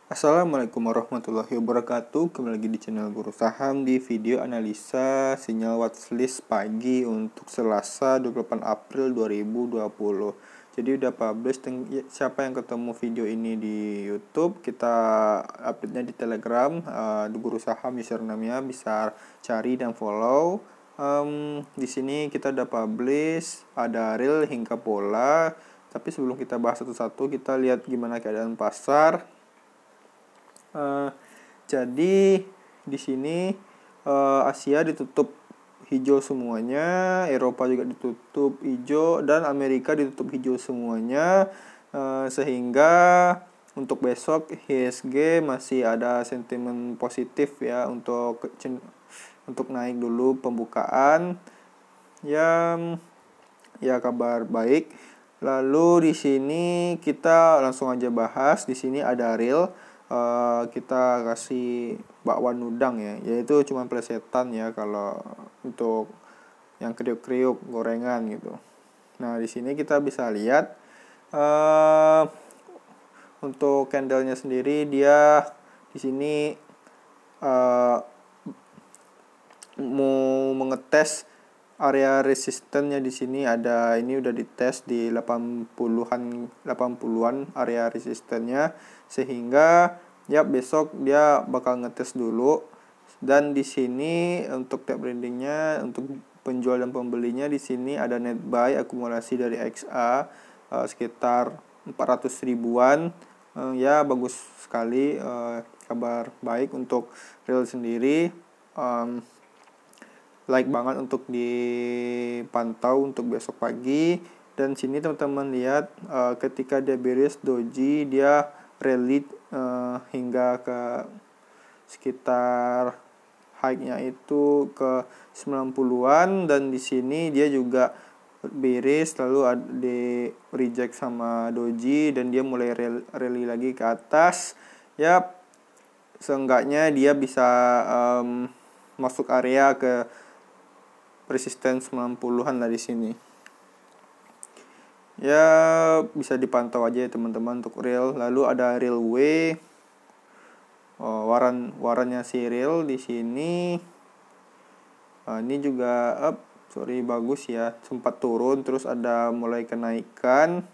Assalamualaikum warahmatullahi wabarakatuh. Kembali lagi di channel Guru Saham di video analisa sinyal watchlist pagi untuk Selasa 28 April 2020. Jadi udah publish, siapa yang ketemu video ini di YouTube, kita update-nya di Telegram, Guru Saham username-nya bisa cari dan follow. Di sini kita udah publish, ada real hingga pola. Tapi sebelum kita bahas satu-satu, kita lihat gimana keadaan pasar. Jadi di sini Asia ditutup hijau semuanya, Eropa juga ditutup hijau, dan Amerika ditutup hijau semuanya, sehingga untuk besok IHSG masih ada sentimen positif ya untuk naik dulu pembukaan. Ya kabar baik. Lalu di sini kita langsung aja bahas. Di sini ada real. Kita kasih bakwan udang ya, yaitu cuma plesetan ya kalau untuk yang kriuk-kriuk gorengan gitu. Nah di sini kita bisa lihat untuk candlenya sendiri, dia di sini mau mengetes area resistennya. Di sini ada, ini udah dites di 80-an area resistennya, sehingga ya besok dia bakal ngetes dulu. Dan di sini untuk top trendingnya, untuk penjual dan pembelinya, di sini ada net buy akumulasi dari XA sekitar 400 ribuan. Ya bagus sekali, kabar baik untuk real sendiri. Like banget untuk dipantau untuk besok pagi. Dan sini teman-teman lihat, ketika dia bearish doji, dia rally hingga ke sekitar high-nya itu ke 90-an, dan di sini dia juga bearish lalu di reject sama doji, dan dia mulai rally lagi ke atas. Ya seenggaknya dia bisa masuk area ke resisten 90-an lah di sini. Ya bisa dipantau aja ya teman-teman untuk real. Lalu ada real W. Warannya si real di sini. Ini juga bagus ya. Sempat turun terus ada mulai kenaikan.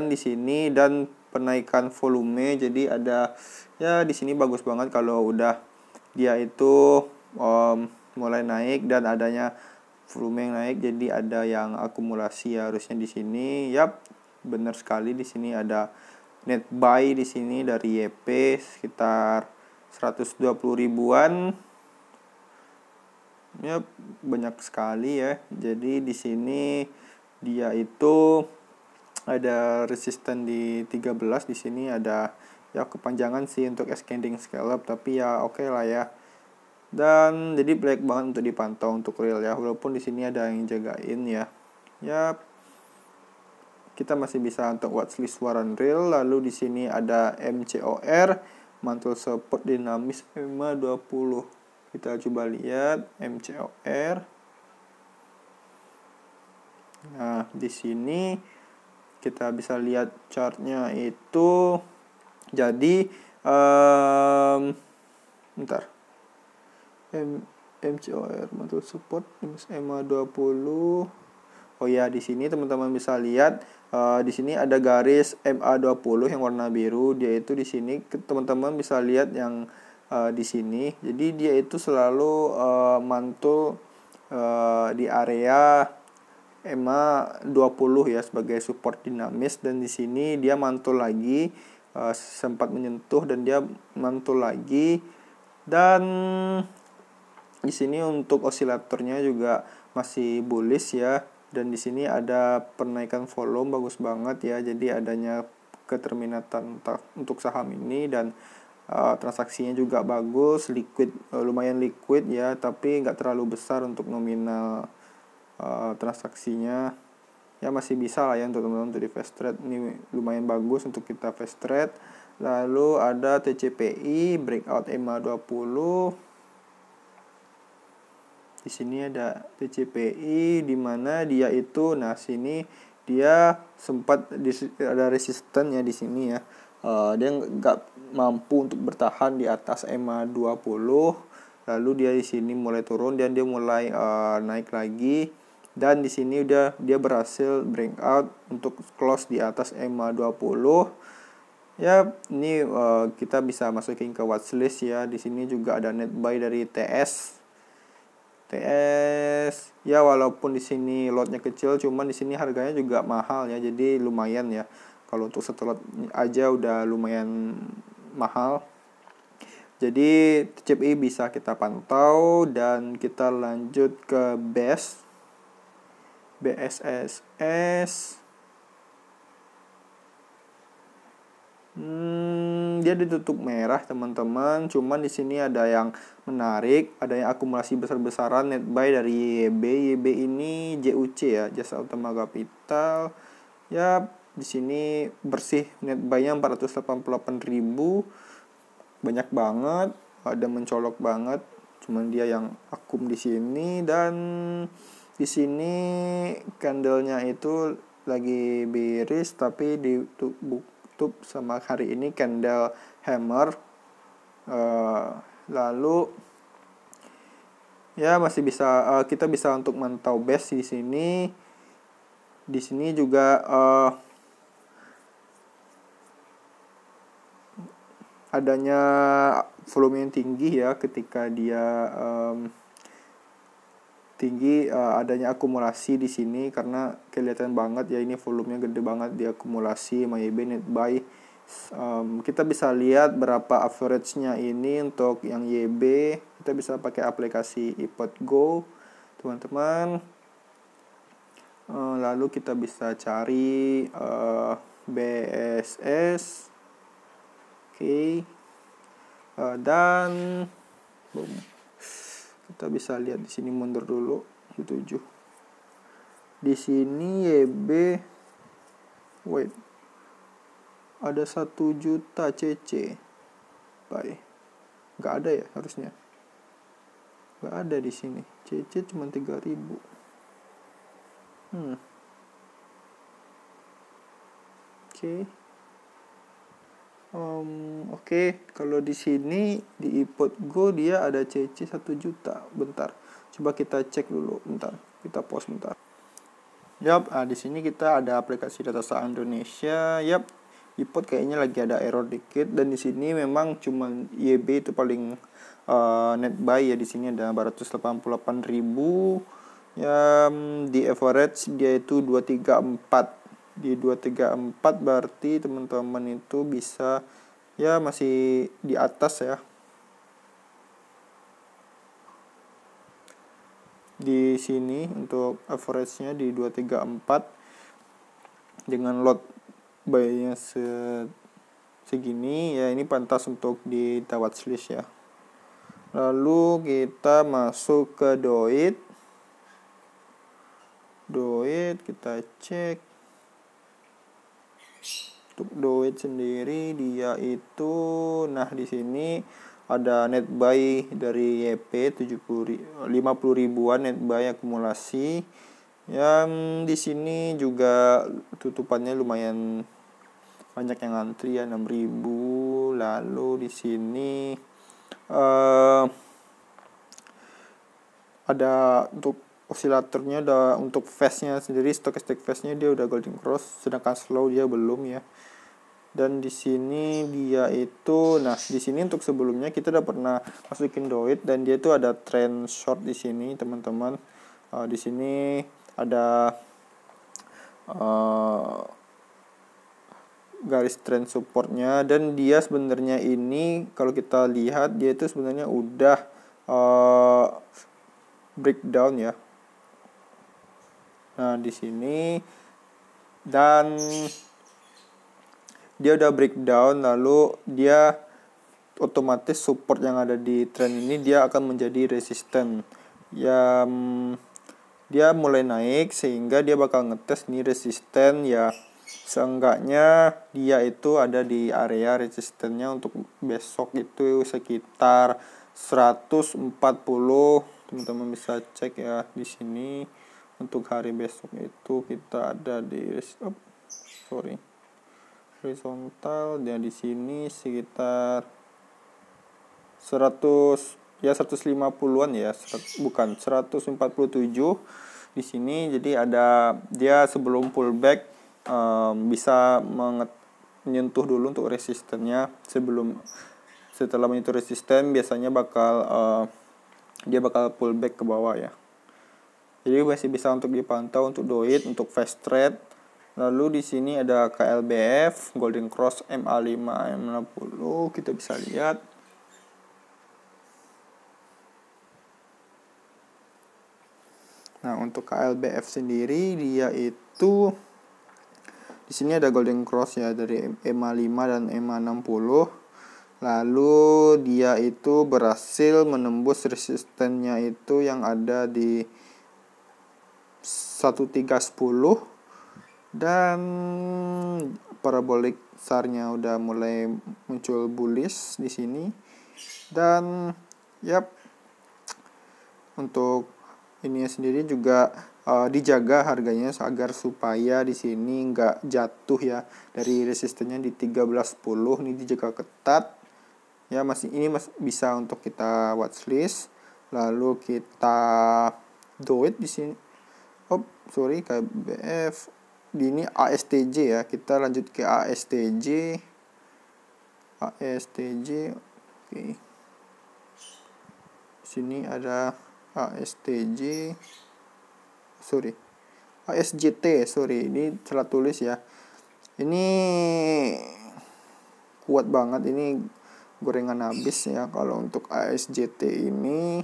Di sini, dan penaikan volume. Jadi ada ya di sini bagus banget kalau udah dia itu mulai naik dan adanya volume yang naik, jadi ada yang akumulasi ya harusnya di sini. Yap, benar sekali, di sini ada net buy di sini dari YP sekitar 120 ribuan. Ya banyak sekali ya. Jadi di sini dia itu ada resisten di 13, di sini ada ya kepanjangan sih untuk ascending scallop, tapi ya oke lah ya. Dan jadi baik banget untuk dipantau untuk real ya, walaupun di sini ada yang jagain ya. Ya kita masih bisa untuk watchlist waran real. Lalu di sini ada MCOR, mantul support dinamis EMA 20. Kita coba lihat MCOR. Nah, di sini kita bisa lihat chartnya itu. Jadi MCOR mantul support EMA 20. Oh ya, di sini teman-teman bisa lihat di sini ada garis MA20 yang warna biru. Dia itu di sini teman-teman bisa lihat yang di sini. Jadi dia itu selalu mantul di area MA20 ya sebagai support dinamis, dan di sini dia mantul lagi, sempat menyentuh dan dia mantul lagi. Dan di sini untuk osilatornya juga masih bullish ya, dan di sini ada penaikan volume bagus banget ya. Jadi adanya keterminatan untuk saham ini, dan transaksinya juga bagus, lumayan liquid ya, tapi nggak terlalu besar untuk nominal transaksinya. Ya masih bisa lah ya untuk teman-teman untuk di fast trade. Ini lumayan bagus untuk kita fast trade. Lalu ada TCPI breakout EMA 20. Di sini ada TCPI di mana dia itu, nah sini dia sempat ada resisten ya di sini ya. Dia nggak mampu untuk bertahan di atas EMA 20, lalu dia di sini mulai turun dan dia mulai naik lagi, dan di sini udah dia berhasil breakout untuk close di atas EMA 20 ya. Ini kita bisa masukin ke watchlist ya. Di sini juga ada net buy dari TS ya, walaupun di sini lotnya kecil, cuman di sini harganya juga mahal ya, jadi lumayan ya. Kalau untuk satu lot aja udah lumayan mahal. Jadi TCPI bisa kita pantau, dan kita lanjut ke BSSS. Dia ditutup merah teman-teman, cuman di sini ada yang menarik, ada yang akumulasi besar-besaran net buy dari YB ini JUC ya, Jasa Utama Capital ya. Di sini bersih net buy-nya 488.000, banyak banget, ada mencolok banget, cuman dia yang akum di sini. Dan di sini candlenya itu lagi bearish, tapi ditutup sama hari ini candle hammer. Lalu ya masih bisa kita bisa untuk mantau base di sini. Di sini juga adanya volume yang tinggi ya, ketika dia tinggi, adanya akumulasi di sini karena kelihatan banget ya, ini volumenya gede banget diakumulasi MYB net buy. Kita bisa lihat berapa average-nya ini untuk yang YB. Kita bisa pakai aplikasi iPod Go teman-teman. Lalu kita bisa cari BSS. Oke. Dan boom. Kita bisa lihat di sini, mundur dulu 7. Di sini YB ada 1 juta CC buy. Nggak ada ya harusnya. Nggak ada di sini. CC cuma 3.000. Oke, kalau di sini di iPod Go dia ada CC 1 juta. Bentar, coba kita cek dulu. Bentar, kita pause bentar. Di sini kita ada aplikasi data saham Indonesia. iPod kayaknya lagi ada error dikit, dan di sini memang cuma YB itu paling net buy ya. Di sini ada 488.000. Ya, di average dia itu 234. Di 234 berarti teman-teman itu bisa ya, masih di atas ya. Di sini untuk average-nya di 234 dengan lot buy-nya segini ya, ini pantas untuk di watchlist ya. Lalu kita masuk ke Doit, kita cek. Untuk Doit sendiri dia itu, nah di sini ada net buy dari YP 50 ribuan net buy akumulasi. Yang di sini juga tutupannya lumayan banyak yang antri ya, 6.000. Lalu di sini ada untuk osilatornya, ada untuk phase-nya sendiri, stochastic phase-nya dia udah golden cross, sedangkan slow dia belum ya. Dan di sini dia itu, nah di sini untuk sebelumnya kita udah pernah masukin Doit, dan dia itu ada trend short di sini teman-teman. Di sini ada garis trend supportnya, dan dia sebenarnya ini kalau kita lihat dia itu sebenarnya udah breakdown ya. Nah di sini, dan dia udah breakdown, lalu dia otomatis support yang ada di trend ini dia akan menjadi resisten ya. Dia mulai naik sehingga dia bakal ngetes nih resisten ya. Seenggaknya dia itu ada di area resistennya untuk besok itu sekitar 140. Teman-teman bisa cek ya di sini untuk hari besok itu kita ada di horizontal, dan di sini sekitar 150-an ya, bukan 147 di sini. Jadi ada dia sebelum pullback bisa menyentuh dulu untuk resistennya. Setelah menyentuh resisten biasanya dia bakal pullback ke bawah ya. Jadi masih bisa untuk dipantau untuk doit, untuk fast trade. Lalu di sini ada KLBF, Golden Cross, MA5, M60, kita bisa lihat. Nah, untuk KLBF sendiri dia itu di sini ada Golden Cross ya dari MA5 dan MA60. Lalu dia itu berhasil menembus resistennya itu yang ada di 1310, dan parabolic SAR-nya udah mulai muncul bullish di sini. Dan untuk ini sendiri juga dijaga harganya agar supaya di sini nggak jatuh ya dari resistennya di 1310. Ini dijaga ketat ya, ini masih bisa untuk kita watchlist. Lalu kita doit di sini. KBF di ini ASTJ ya. Kita lanjut ke ASTJ. Oke. Sini ada ASJT, ini salah tulis ya. Ini kuat banget, ini gorengan habis ya kalau untuk ASJT ini.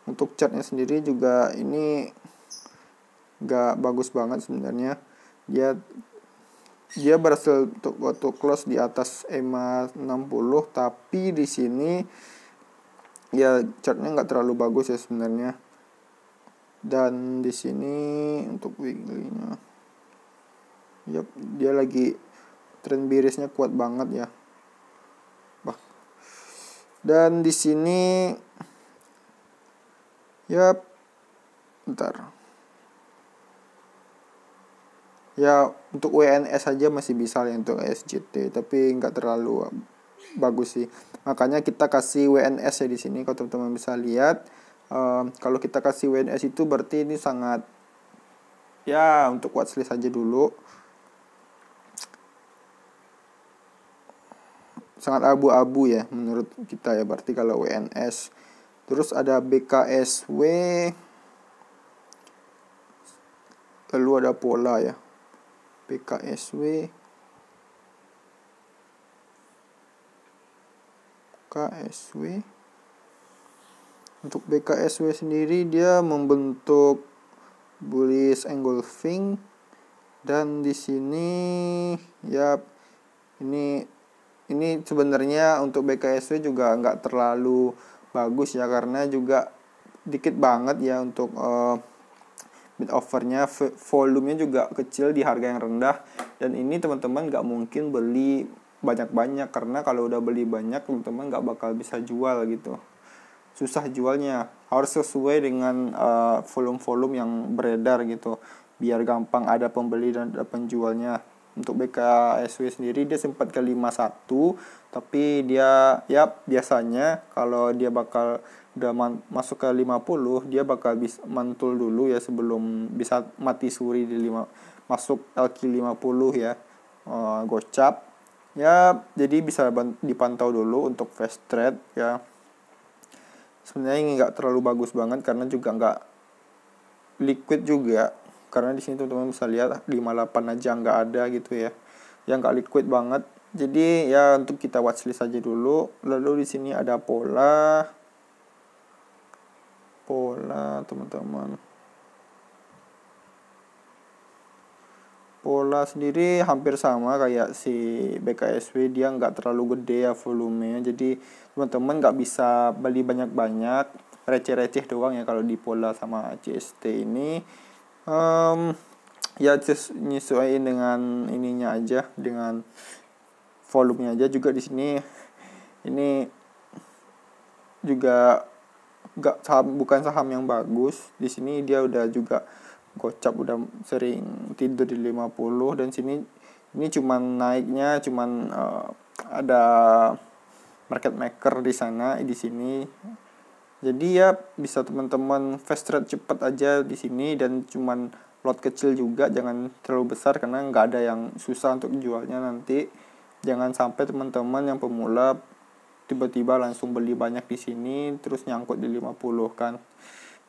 Untuk chartnya sendiri juga ini gak bagus banget sebenarnya. Dia berhasil untuk close di atas EMA 60, tapi di sini ya chartnya nggak terlalu bagus ya sebenarnya. Dan di sini untuk weekly-nya, dia lagi trend bearish-nya kuat banget ya. Dan di sini untuk WNS saja masih bisa ya untuk SJT, tapi nggak terlalu bagus sih. Makanya kita kasih WNS ya di sini. Kalau teman-teman bisa lihat, kalau kita kasih WNS itu berarti ini sangat ya untuk watchlist saja dulu. Sangat abu-abu ya menurut kita ya, berarti kalau WNS. Terus ada BKSW, lalu ada pola ya, BKSW, Untuk BKSW sendiri dia membentuk bullish engulfing, dan di sini ini sebenarnya untuk BKSW juga nggak terlalu bagus ya, karena juga dikit banget ya untuk bid offernya, volumenya juga kecil di harga yang rendah. Dan ini teman-teman nggak mungkin beli banyak-banyak, karena kalau udah beli banyak teman-teman nggak bakal bisa jual gitu, susah jualnya. Harus sesuai dengan volume-volume yang beredar gitu, biar gampang ada pembeli dan ada penjualnya. Untuk BKSW sendiri dia sempat ke 51, tapi dia biasanya kalau dia bakal udah masuk ke 50, dia bakal bisa mantul dulu ya sebelum bisa mati suri di masuk LQ50 ya, gocap ya. Jadi bisa dipantau dulu untuk fast trade ya. Sebenarnya ini nggak terlalu bagus banget karena juga nggak liquid juga, karena di sini teman-teman bisa lihat 58 aja nggak ada gitu ya, yang nggak liquid banget. Jadi ya untuk kita watchlist aja dulu. Lalu di sini ada pola teman-teman. Pola sendiri hampir sama kayak si BKSW, dia nggak terlalu gede ya volumenya. Jadi teman-teman nggak bisa beli banyak-banyak, receh-receh doang ya kalau di pola sama CST ini. Ya nyesuaiin dengan ininya aja, dengan volumenya aja. Juga di sini ini juga bukan saham yang bagus. Di sini dia udah juga gocap udah sering tidur di 50, dan ini cuman naiknya cuman ada market maker di sana di sini. Jadi ya bisa teman-teman fast trade cepat aja di sini, dan cuman lot kecil juga, jangan terlalu besar karena nggak ada yang susah untuk jualnya nanti. Jangan sampai teman-teman yang pemula tiba-tiba langsung beli banyak di sini terus nyangkut di 50 kan.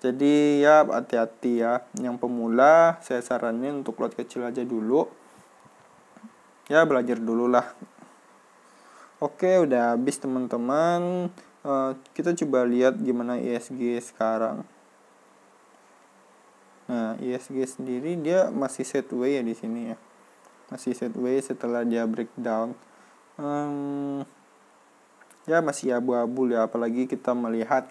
Jadi ya hati-hati ya, yang pemula saya saranin untuk lot kecil aja dulu. Ya belajar dulu lah. Oke, udah habis teman-teman. Kita coba lihat gimana ISG sekarang. Nah, ISG sendiri dia masih sideways ya di sini ya. Masih sideways setelah dia breakdown. Ya masih abu-abu ya, apalagi kita melihat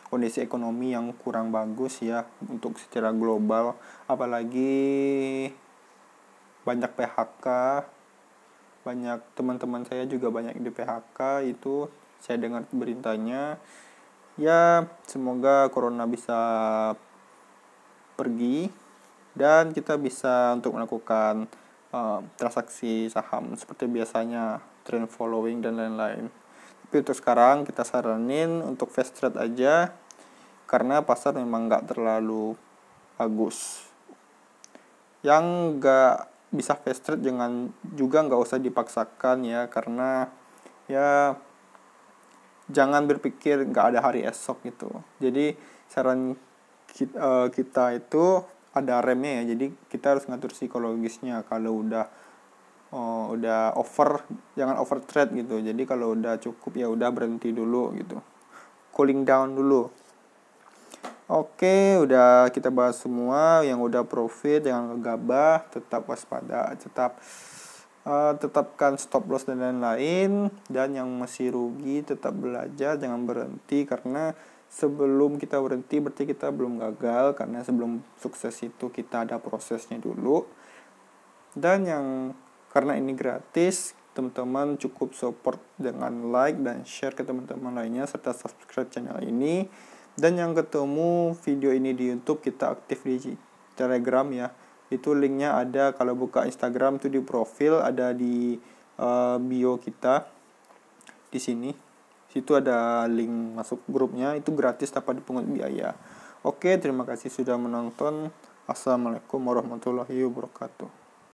kondisi ekonomi yang kurang bagus ya untuk secara global, apalagi banyak PHK. Banyak teman-teman saya juga banyak di PHK, itu saya dengar beritanya. Ya semoga corona bisa pergi dan kita bisa untuk melakukan transaksi saham seperti biasanya, trend following dan lain-lain. Tapi untuk sekarang kita saranin untuk fast trade aja karena pasar memang nggak terlalu bagus. Yang nggak bisa fast trade juga nggak usah dipaksakan ya, karena ya jangan berpikir nggak ada hari esok gitu. Jadi saran kita itu ada remnya ya, jadi kita harus ngatur psikologisnya. Kalau udah over, jangan over trade gitu. Jadi kalau udah cukup ya udah berhenti dulu gitu, cooling down dulu. Oke, udah kita bahas semua. Yang udah profit jangan gegabah, tetap waspada, tetapkan stop loss dan lain-lain. Dan yang masih rugi tetap belajar, jangan berhenti, karena sebelum kita berhenti berarti kita belum gagal, karena sebelum sukses itu kita ada prosesnya dulu. Dan karena ini gratis, teman-teman cukup support dengan like dan share ke teman-teman lainnya, serta subscribe channel ini. Dan yang ketemu video ini di YouTube, kita aktif di Telegram ya. Itu linknya ada, kalau buka Instagram tuh di profil, ada di bio kita di sini. Situ ada link masuk grupnya, itu gratis tanpa dipungut biaya. Oke, terima kasih sudah menonton. Assalamualaikum warahmatullahi wabarakatuh.